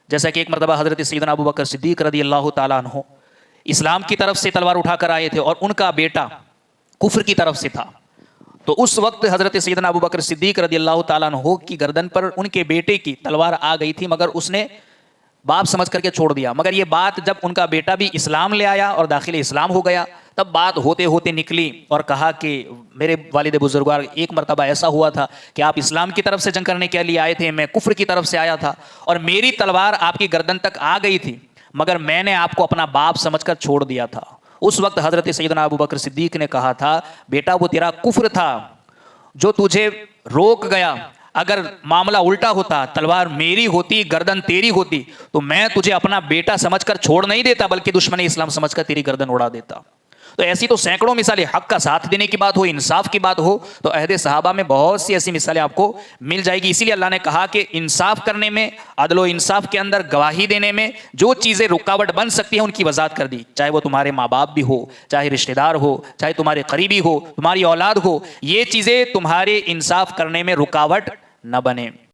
जैसा कि एक मरतबा हज़रत सैयदना अबू बकर सिद्दीक़ रज़ी अल्लाह ताला अन्हु इस्लाम की तरफ से तलवार उठाकर आए थे और उनका बेटा कुफ्र की तरफ से था। तो उस वक्त हज़रत सैयदना अबू बकर सिद्दीक़ रज़ी अल्लाह ताला अन्हु की गर्दन पर उनके बेटे की तलवार आ गई थी, मगर उसने बाप समझ करके छोड़ दिया। मगर ये बात जब उनका बेटा भी इस्लाम ले आया और दाखिल इस्लाम हो गया, तब बात होते होते निकली और कहा कि मेरे वालिद बुजुर्गवार, एक मरतबा ऐसा हुआ था कि आप इस्लाम की तरफ से जंग करने के लिए आए थे, मैं कुफ्र की तरफ से आया था और मेरी तलवार आपकी गर्दन तक आ गई थी, मगर मैंने आपको अपना बाप समझकर छोड़ दिया था। उस वक्त हज़रत सैयदना अबू बकर सिद्दीक़ ने कहा था, बेटा वो तेरा कुफ्र था जो तुझे रोक गया। अगर मामला उल्टा होता, तलवार मेरी होती, गर्दन तेरी होती, तो मैं तुझे अपना बेटा समझकर छोड़ नहीं देता, बल्कि दुश्मन इस्लाम समझकर तेरी गर्दन उड़ा देता। तो ऐसी तो सैकड़ों मिसालें, हक का साथ देने की बात हो, इंसाफ की बात हो, तो अहदे सहाबा में बहुत सी ऐसी मिसालें आपको मिल जाएगी। इसीलिए अल्लाह ने कहा कि इंसाफ करने में, अदलो इंसाफ के अंदर गवाही देने में जो चीज़ें रुकावट बन सकती हैं उनकी वजाहत कर दी, चाहे वो तुम्हारे माँ बाप भी हो, चाहे रिश्तेदार हो, चाहे तुम्हारे करीबी हो, तुम्हारी औलाद हो, ये चीज़ें तुम्हारे इंसाफ करने में रुकावट न बने।